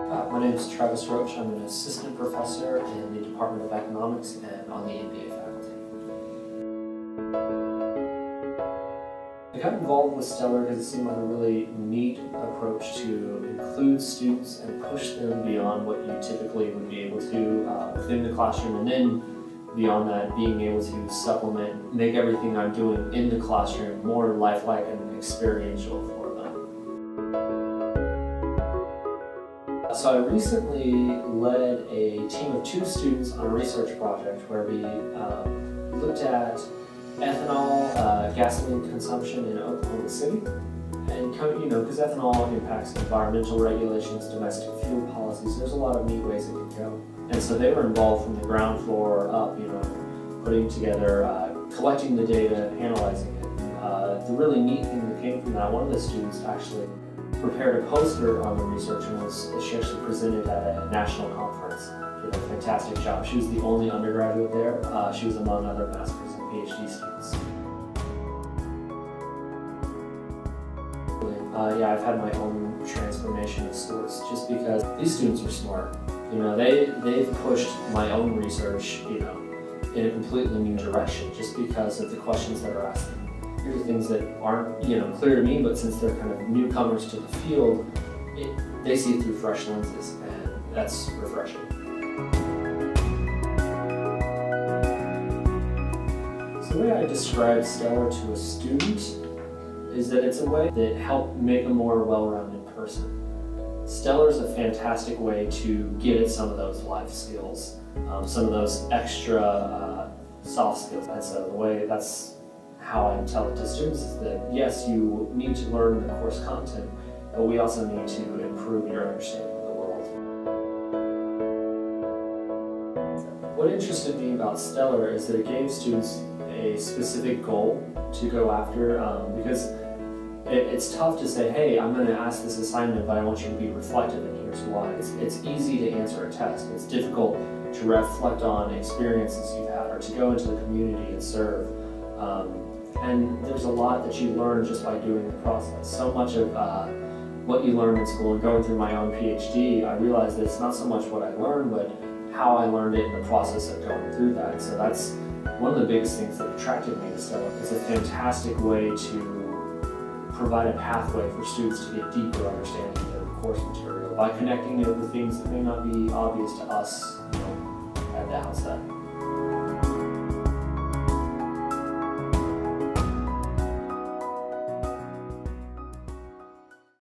My name is Travis Roach. I'm an assistant professor in the Department of Economics and on the MBA faculty. I got involved with STLR because it seemed like a really neat approach to include students and push them beyond what you typically would be able to within the classroom, and then beyond that, being able to supplement, make everything I'm doing in the classroom more lifelike and experiential for them. So I recently led a team of 2 students on a research project where we looked at ethanol, gasoline consumption in Oklahoma City. And because ethanol impacts environmental regulations, domestic fuel policies, there's a lot of neat ways it could go. And so they were involved from the ground floor up, putting together, collecting the data, analyzing it. The really neat thing that came from that, one of the students actually prepared a poster on the research and she actually presented at a national conference. She did a fantastic job. She was the only undergraduate there. She was among other master's and PhD students. Yeah, I've had my own transformation of sorts just because these students are smart. They've pushed my own research, in a completely new direction just because of the questions that are asked. Here are things that aren't, clear to me, but since they're kind of newcomers to the field, they see it through fresh lenses, and that's refreshing. So the way I describe STLR to a student is that it's a way that helps make a more well-rounded person. STLR is a fantastic way to get at some of those life skills, some of those extra soft skills. And so that's how I tell it to students is that yes, you need to learn the course content, but we also need to improve your understanding of the world. What interested me about STLR is that it gave students a specific goal to go after, because it's tough to say, hey, I'm going to ask this assignment, but I want you to be reflective, and here's why. It's easy to answer a test. It's difficult to reflect on experiences you've had or to go into the community and serve. And there's a lot that you learn just by doing the process. So much of what you learn in school, and going through my own PhD, I realized that it's not so much what I learned, but how I learned it in the process of going through that. So that's one of the biggest things that attracted me to STLR. It's a fantastic way to provide a pathway for students to get deeper understanding of their course material by connecting it with things that may not be obvious to us at the outset.